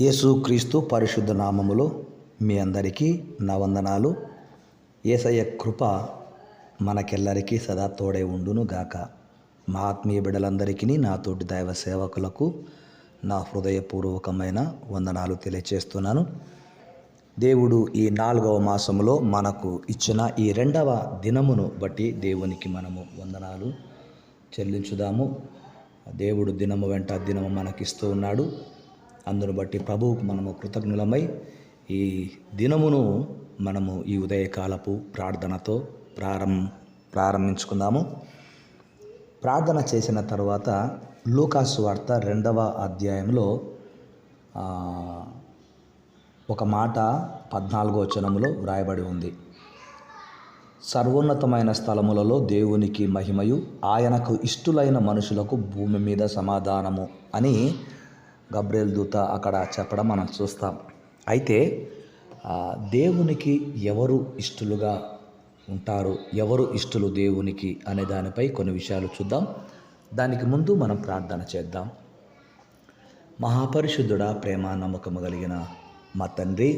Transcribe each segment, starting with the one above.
యేసుక్రీస్తు పరిశుద్ధ నామములో మీ అందరికీ నా వందనాలు. యేసయ్య కృప మనకెల్లరికీ సదా తోడై ఉండును గాక. మా ఆత్మీయ బిడ్డలందరికీ, నా తోటి దైవ సేవకులకు నా హృదయపూర్వకమైన వందనాలు తెలియచేస్తున్నాను. దేవుడు ఈ 4వ మాసములో మనకు ఇచ్చిన ఈ 2వ దినమును బట్టి దేవునికి మనము వందనాలు చెల్లించుదాము. దేవుడు దినము వెంట దినము మనకిస్తూ ఉన్నాడు. అందును బట్టి ప్రభువుకు మనము కృతజ్ఞులమై ఈ దినమును మనము ఈ ఉదయకాలపు ప్రార్థనతో ప్రారంభించుకుందాము. ప్రార్థన చేసిన తర్వాత లూకాసు వార్త 2వ అధ్యాయంలో ఒక మాట 14వ వచనములో వ్రాయబడి ఉంది. సర్వోన్నతమైన స్థలములలో దేవునికి మహిమయు, ఆయనకు ఇష్టులైన మనుషులకు భూమి మీద సమాధానము అని గబ్రియల్ దూత అక్కడ చెప్పడం మనం చూస్తాం. అయితే దేవునికి ఎవరు ఇష్టలుగా ఉంటారు, ఎవరు ఇష్టలు దేవునికి అనే దానిపై కొన్ని విషయాలు చూద్దాం. దానికి ముందు మనం ప్రార్థన చేద్దాం. మహాపరిశుద్ధుడా, ప్రేమ నమ్మకము కలిగిన మా తండ్రి,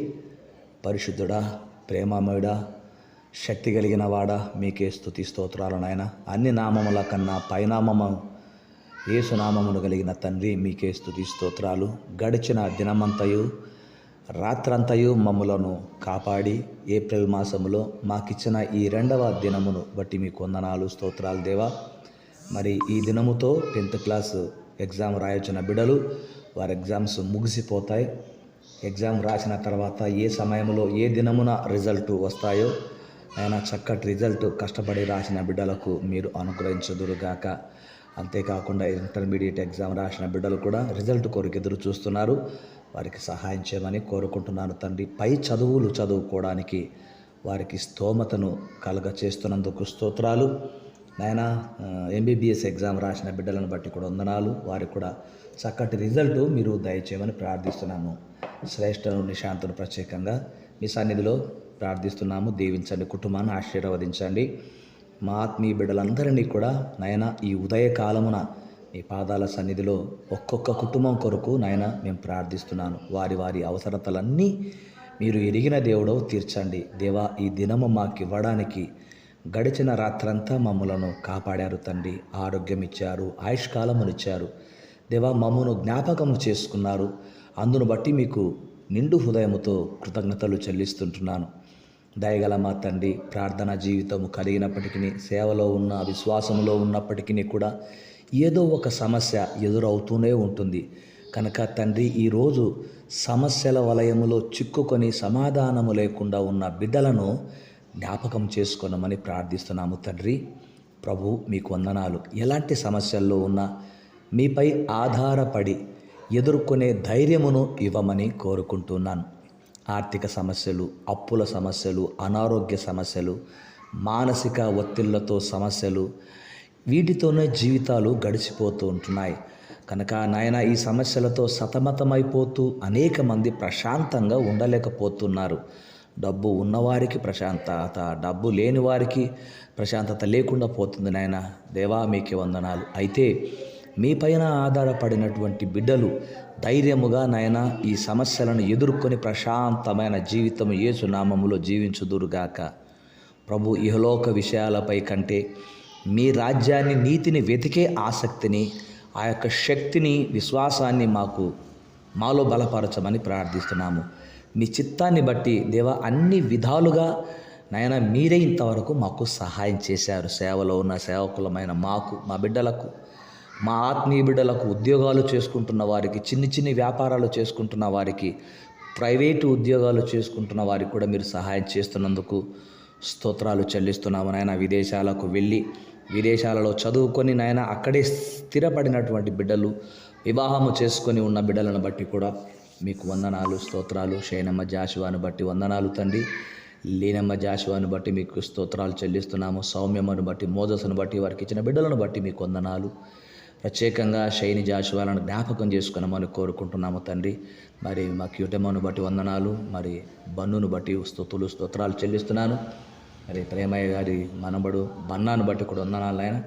పరిశుద్ధుడా, ప్రేమమయుడా, శక్తి కలిగిన వాడా, మీకే స్తుతి స్తోత్రాలు నాయన. అన్ని నామముల కన్నా పైనామము యేసునామమును కలిగిన తండ్రి, మీకే స్తుతి స్తోత్రాలు. గడిచిన దినమంతయు రాత్రంతయు మమ్ములను కాపాడి ఏప్రిల్ మాసములో మాకిచ్చిన ఈ 2వ దినమును బట్టి మీకు వందనాలు స్తోత్రాలు దేవా. మరి ఈ దినముతో 10th క్లాస్ ఎగ్జామ్ రాయొచ్చిన బిడ్డలు, వారి ఎగ్జామ్స్ ముగిసిపోతాయి. ఎగ్జామ్ రాసిన తర్వాత ఏ సమయంలో ఏ దినమున రిజల్ట్ వస్తాయో ఆయన చక్కటి రిజల్ట్ కష్టపడి రాసిన బిడ్డలకు మీరు అనుగ్రహించుదురుగాక. అంతేకాకుండా ఇంటర్మీడియట్ ఎగ్జామ్ రాసిన బిడ్డలు కూడా రిజల్ట్ కొరకు ఎదురు చూస్తున్నారు. వారికి సహాయం చేయమని కోరుకుంటున్నాను తండ్రి. పై చదువులు చదువుకోవడానికి వారికి స్తోమతను కలుగ చేస్తున్నందుకు స్తోత్రాలు నాయన. MBBS ఎగ్జామ్ రాసిన బిడ్డలను బట్టి కూడా వందనాలు. వారికి కూడా చక్కటి రిజల్ట్ మీరు దయచేయమని ప్రార్థిస్తున్నాము. శ్రేష్ఠను నిశాంతును ప్రత్యేకంగా మీ సన్నిధిలో ప్రార్థిస్తున్నాము. దీవించండి, కుటుంబాన్ని ఆశీర్వదించండి. మా ఆత్మీయ బిడ్డలందరినీ కూడా నాయన ఈ ఉదయకాలమున మీ పాదాల సన్నిధిలో ఒక్కొక్క కుటుంబం కొరకు నాయన మేము ప్రార్థిస్తున్నాను. వారి వారి అవసరతలన్నీ మీరు ఎరిగిన దేవుడో తీర్చండి దేవా. ఈ దినము మాకు ఇవ్వడానికి గడిచిన రాత్రంతా మమ్మలను కాపాడారు తండ్రి. ఆరోగ్యం ఇచ్చారు, ఆయుష్కాలమునిచ్చారు దేవా. మమ్మను జ్ఞాపకము చేసుకున్నారు. అందును బట్టి మీకు నిండు హృదయముతో కృతజ్ఞతలు చెల్లిస్తుంటున్నాను. దయగల మా తండ్రి, ప్రార్థన జీవితము కలిగినప్పటికీ, సేవలో ఉన్న విశ్వాసంలో ఉన్నప్పటికీ కూడా ఏదో ఒక సమస్య ఎదురవుతూనే ఉంటుంది కనుక తండ్రి, ఈరోజు సమస్యల వలయములో చిక్కుకొని సమాధానము లేకుండా ఉన్న బిడ్డలను జ్ఞాపకం చేసుకోనమని ప్రార్థిస్తున్నాము తండ్రి. ప్రభు మీకు వందనాలు. ఎలాంటి సమస్యల్లో ఉన్నా మీపై ఆధారపడి ఎదుర్కొనే ధైర్యమును ఇవ్వమని కోరుకుంటున్నాను. ఆర్థిక సమస్యలు, అప్పుల సమస్యలు, అనారోగ్య సమస్యలు, మానసిక ఒత్తిళ్లతో సమస్యలు, వీటితోనే జీవితాలు గడిచిపోతూ ఉంటున్నాయి కనుక నాయన, ఈ సమస్యలతో సతమతమైపోతూ అనేక మంది ప్రశాంతంగా ఉండలేకపోతున్నారు. డబ్బు ఉన్నవారికి ప్రశాంతత, డబ్బు లేని వారికి ప్రశాంతత లేకుండా పోతుంది నాయన. దేవా మీకే వందనాలు. అయితే మీపైన ఆధారపడినటువంటి బిడ్డలు ధైర్యముగా నాయన ఈ సమస్యలను ఎదుర్కొని ప్రశాంతమైన జీవితం యేసు నామములో జీవించుదురుగాక. ప్రభు, ఇహలోక విషయాలపై కంటే మీ రాజ్యాన్ని, నీతిని వెతికే ఆసక్తిని, ఆ యొక్క శక్తిని, విశ్వాసాన్ని మాలో బలపరచమని ప్రార్థిస్తున్నాము. మీ చిత్తాన్ని బట్టి దేవా అన్ని విధాలుగా నాయన మీరే ఇంతవరకు మాకు సహాయం చేశారు. సేవలో ఉన్న సేవకులమైన మాకు, మా బిడ్డలకు, మా ఆత్మీయ బిడ్డలకు, ఉద్యోగాలు చేసుకుంటున్న వారికి, చిన్ని వ్యాపారాలు చేసుకుంటున్న వారికి, ప్రైవేటు ఉద్యోగాలు చేసుకుంటున్న వారికి కూడా మీరు సహాయం చేస్తున్నందుకు స్తోత్రాలు చెల్లిస్తున్నాము నాయన. విదేశాలకు వెళ్ళి విదేశాలలో చదువుకొని నాయన అక్కడే స్థిరపడినటువంటి బిడ్డలు, వివాహము చేసుకొని ఉన్న బిడ్డలను బట్టి కూడా మీకు వందనాలు స్తోత్రాలు. షేనమ్మ జాషువాను బట్టి వందనాలు తండ్రి. లీనమ్మ జాషువాను బట్టి మీకు స్తోత్రాలు చెల్లిస్తున్నాము. సౌమ్యమ్మను బట్టి, మోజస్సును బట్టి, వారికి ఇచ్చిన బిడ్డలను బట్టి మీకు వందనాలు. ప్రత్యేకంగా షైని జాషువాలను జ్ఞాపకం చేసుకున్నామని కోరుకుంటున్నాము తండ్రి. మరి మా క్యూటమ్మను బట్టి వందనాలు. మరి బన్నును బట్టి స్తోత్రాలు చెల్లిస్తున్నాను. మరి ప్రేమయ్య గారి మనబడు బన్నాను బట్టి కూడా వందనాలు నాయన.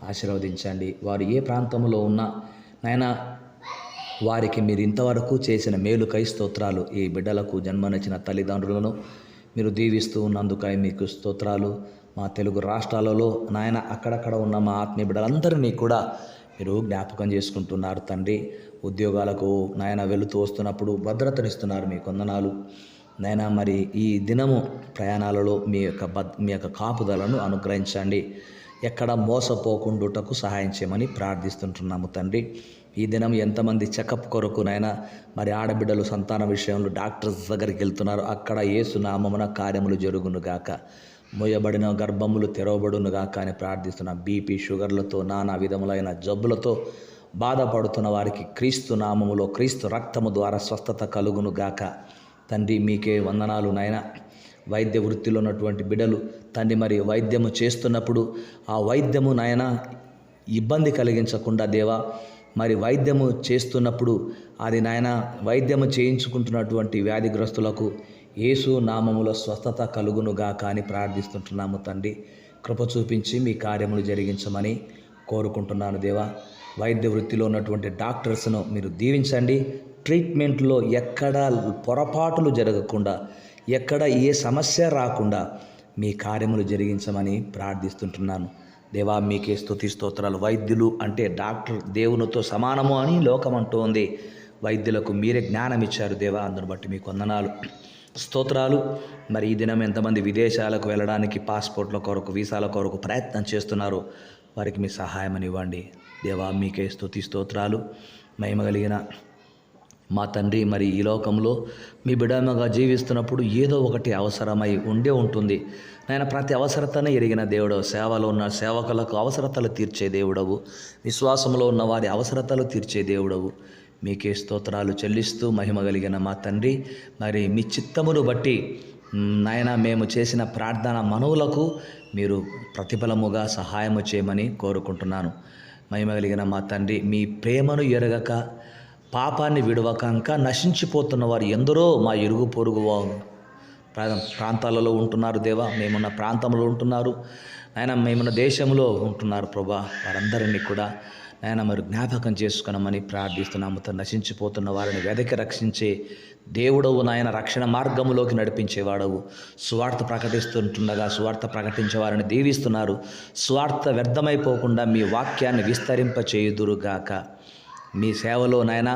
ఆశీర్వదించండి. వారు ఏ ప్రాంతంలో ఉన్నా నాయన వారికి మీరు ఇంతవరకు చేసిన మేలుకై స్తోత్రాలు. ఈ బిడ్డలకు జన్మనిచ్చిన తల్లిదండ్రులను మీరు దీవిస్తూ ఉన్నందుకై మీకు స్తోత్రాలు. మా తెలుగు రాష్ట్రాలలో నాయన అక్కడక్కడ ఉన్న మా ఆత్మీయ బిడ్డలందరినీ కూడా మీరు జ్ఞాపకం చేసుకుంటున్నారు తండ్రి. ఉద్యోగాలకు నాయన వెళుతూ వస్తున్నప్పుడు భద్రతనిస్తున్నారు, మీ వందనాలు నాయన. మరి ఈ దినము ప్రయాణాలలో మీ యొక్క కాపుదలను అనుగ్రహించండి. ఎక్కడ మోసపోకుండుటకు సహాయం చేయమని ప్రార్థిస్తుంటున్నాము తండ్రి. ఈ దినం ఎంతమంది చెకప్ కొరకు నాయన మరి ఆడబిడ్డలు సంతాన విషయంలో డాక్టర్స్ దగ్గరికి వెళ్తున్నారు, అక్కడ యేసు నామమున కార్యములు జరుగునుగాక, మోయబడిన గర్భములు తెరవబడునుగాక అని ప్రార్థిస్తున్నాం. బీపీ, షుగర్లతో నానా విధములైన జబ్బులతో బాధపడుతున్న వారికి క్రీస్తు నామములో క్రీస్తు రక్తము ద్వారా స్వస్థత కలుగునుగాక తండ్రి. మీకే వందనాలు నాయన. వైద్య వృత్తిలో ఉన్నటువంటి బిడ్డలు తండ్రి మరి వైద్యము చేస్తున్నప్పుడు ఆ వైద్యము నాయన ఇబ్బంది కలిగించకుండా దేవా, మరి వైద్యము చేస్తున్నప్పుడు అది నాయన వైద్యము చేయించుకుంటున్నటువంటి వ్యాధిగ్రస్తులకు యేసు నామములో స్వస్థత కలుగునుగాక అని ప్రార్థిస్తుంటున్నాము తండ్రి. కృప చూపించి మీ కార్యములు జరిగించమని కోరుకుంటున్నాను దేవా. వైద్య వృత్తిలో ఉన్నటువంటి డాక్టర్స్ను మీరు దీవించండి. ట్రీట్మెంట్లో ఎక్కడ పొరపాటులు జరగకుండా, ఎక్కడ ఏ సమస్య రాకుండా మీ కార్యములు జరిగించమని ప్రార్థిస్తుంటున్నాను దేవా. మీకే స్తుతి స్తోత్రాలు. వైద్యులు అంటే డాక్టర్ దేవునితో సమానము అని లోకం అంటూ ఉంది. వైద్యులకు మీరే జ్ఞానం ఇచ్చారు దేవా, అందును బట్టి మీకు వందనాలు స్తోత్రాలు. మరి ఈ దినం ఎంతమంది విదేశాలకు వెళ్ళడానికి పాస్పోర్ట్ల కొరకు, వీసాల కొరకు ప్రయత్నం చేస్తున్నారు, వారికి మీ సహాయం ఇవ్వండి దేవా. మీకే స్తుతి స్తోత్రాలు. మహిమ కలిగిన మా తండ్రి, మరి ఈ లోకంలో మీ బిడ్డగా జీవిస్తున్నప్పుడు ఏదో ఒకటి అవసరమై ఉండే ఉంటుంది నాయన. ప్రతి అవసరతను ఎరిగిన దేవుడవు, సేవలో ఉన్న సేవకులకు అవసరతలు తీర్చే దేవుడవు, విశ్వాసంలో ఉన్న వారి అవసరతలు తీర్చే దేవుడవు. మీకే స్తోత్రాలు చెల్లిస్తూ మహిమ కలిగిన మా తండ్రి, మరి మీ చిత్తమును బట్టి నాయన మేము చేసిన ప్రార్థన మనవులకు మీరు ప్రతిఫలముగా సహాయము చేయమని కోరుకుంటున్నాను. మహిమ కలిగిన మా తండ్రి, మీ ప్రేమను ఎరగక పాపాన్ని విడవక ఇంకా నశించిపోతున్న వారు ఎందరో మా ఇరుగు పొరుగు ప్రాంతాలలో ఉంటున్నారు దేవా. మేమున్న ప్రాంతంలో ఉంటున్నారు నాయన, మేమున్న దేశంలో ఉంటున్నారు ప్రభా. వారందరినీ కూడా నాయన మరి జ్ఞాపకం చేసుకున్నామని ప్రార్థిస్తున్నాము. నశించిపోతున్న వారిని వెదకి రక్షించే దేవుడవు నాయన, రక్షణ మార్గములోకి నడిపించేవాడవు. సువార్త ప్రకటిస్తుంటుండగా సువార్త ప్రకటించే వారిని దీవిస్తున్నారు. సువార్త వ్యర్థమైపోకుండా మీ వాక్యాన్ని విస్తరింపచేయుదురుగాక. మీ సేవలో నాయన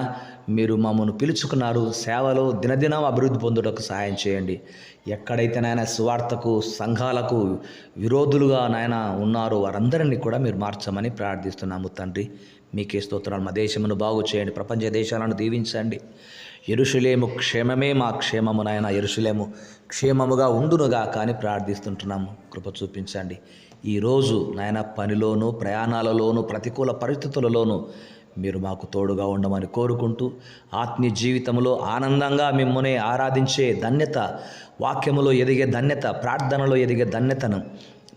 మీరు మమ్మల్ని పిలుచుకున్నారు, సేవలో దినదినం అభివృద్ధి పొందుటకు సహాయం చేయండి. ఎక్కడైతే నాయన సువార్తకు సంఘాలకు విరోధులుగా నాయన ఉన్నారో వారందరినీ కూడా మీరు మార్చమని ప్రార్థిస్తున్నాము తండ్రి. మీకే స్తోత్రాలు. మా దేశమును బాగు చేయండి, ప్రపంచ దేశాలను దీవించండి. యెరూషలేము క్షేమమే మా క్షేమము నాయన, యెరూషలేము క్షేమముగా ఉండునుగా కానీ ప్రార్థిస్తుంటున్నాము. కృప చూపించండి. ఈరోజు నాయన పనిలోనూ, ప్రయాణాలలోనూ, ప్రతికూల పరిస్థితులలోనూ మీరు మాకు తోడుగా ఉండమని కోరుకుంటూ, ఆత్మీయ జీవితంలో ఆనందంగా మిమ్మల్ని ఆరాధించే ధన్యత, వాక్యములో ఎదిగే ధన్యత, ప్రార్థనలో ఎదిగే ధన్యతను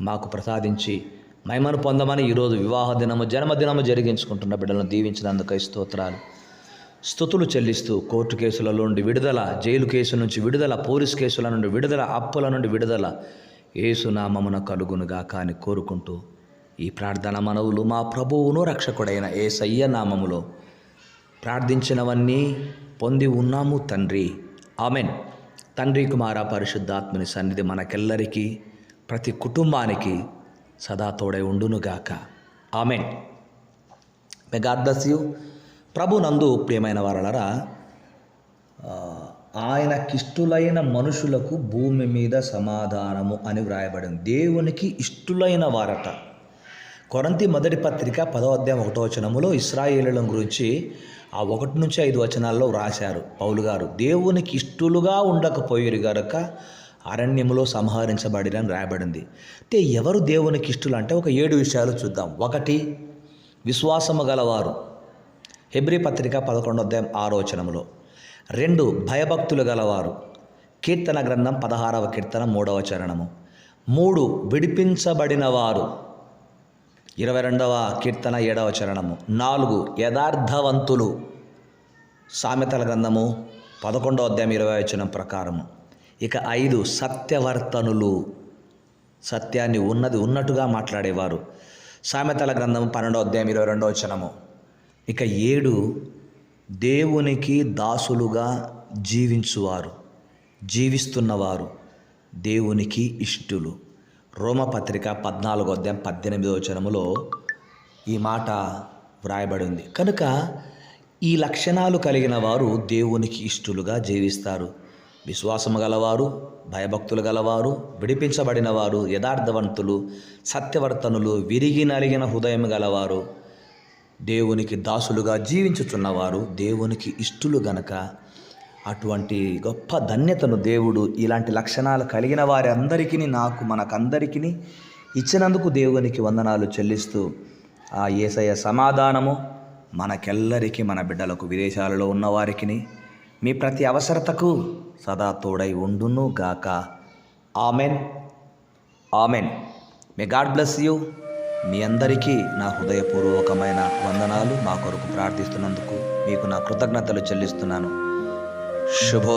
మాకు ప్రసాదించి మహిమను పొందమని ఈరోజు వివాహ దినము, జన్మదినము జరిగించుకుంటున్న బిడ్డలను దీవించినందుకై స్తోత్రాలు. స్తుతులు చెల్లిస్తూ కోర్టు కేసుల నుండి విడుదల, జైలు కేసు నుంచి విడుదల, పోలీస్ కేసుల నుండి విడుదల, అప్పుల నుండి విడుదల యేసు నామమున కలుగునుగాక అని కోరుకుంటూ ఈ ప్రార్థన మనవులు మా ప్రభువును రక్షకుడైన యేసయ్య నామములో ప్రార్థించినవన్నీ పొంది ఉన్నాము తండ్రి. ఆమెన్. తండ్రి, కుమార, పరిశుద్ధాత్మని సన్నిధి మనకెల్లరికీ, ప్రతి కుటుంబానికి సదా తోడై ఉండునుగాక. Amen. May God bless you. ప్రభు నందు ప్రియమైన వారలారా, ఆయనకిష్టులైన మనుషులకు భూమి మీద సమాధానము అని వ్రాయబడింది. దేవునికి ఇష్టులైన వారట. కొరింథీ మొదటి పత్రిక 10వ అధ్యాయం 1వ వచనములో ఇశ్రాయేలుల గురించి ఆ 1 నుంచి 5 వచనాల్లో వ్రాశారు పౌలు గారు. దేవునికి ఇష్టలుగా ఉండకపోయిరు గనక అరణ్యములో సంహరించబడిరని రాయబడింది. అంటే ఎవరు దేవునికి ఇష్టలు అంటే ఒక 7 విషయాలు చూద్దాం. 1, విశ్వాసము గలవారు, హెబ్రీ పత్రిక 11వ అధ్యాయం 6వ వచనములో. 2, భయభక్తులు గలవారు, కీర్తన గ్రంథం 16వ కీర్తన 3వ చరణము. 3, విడిపించబడిన వారు, 22వ కీర్తన 7వ చరణము. 4, యథార్థవంతులు, సామెతల గ్రంథము 11వ అధ్యాయం 20వ వచనం ప్రకారము. ఇక 5, సత్యవర్తనులు, సత్యాన్ని ఉన్నట్టుగా మాట్లాడేవారు, సామెతల గ్రంథం 12వ అధ్యాయం 22వ వచనము. ఇక 7, దేవునికి దాసులుగా జీవిస్తున్నవారు దేవునికి ఇష్టులు. రోమపత్రిక 14:18 ఈ మాట వ్రాయబడింది. కనుక ఈ లక్షణాలు కలిగిన వారు దేవునికి ఇష్టులుగా జీవిస్తారు. విశ్వాసము గలవారు, భయభక్తులు గలవారు, విడిపించబడిన వారు, యథార్థవంతులు, సత్యవర్తనులు, విరిగి నలిగిన హృదయం గలవారు, దేవునికి దాసులుగా జీవించుచున్నవారు దేవునికి ఇష్టులు గనక అటువంటి గొప్ప ధన్యతను దేవుడు ఇలాంటి లక్షణాలు కలిగిన వారి అందరికీ మనకందరికీ ఇచ్చినందుకు దేవునికి వందనాలు చెల్లిస్తూ ఆ యేసయ్య సమాధానము మనకెల్లరికీ, మన బిడ్డలకు, విదేశాలలో ఉన్నవారికి, మీ ప్రతి అవసరతకు సదా తోడై ఉండును గాక. Amen, amen. May God bless you. మీ అందరికీ నా హృదయపూర్వకమైన వందనాలు. మా కొరకు ప్రార్థిస్తున్నందుకు మీకు నా కృతజ్ఞతలు చెల్లిస్తున్నాను. శుభో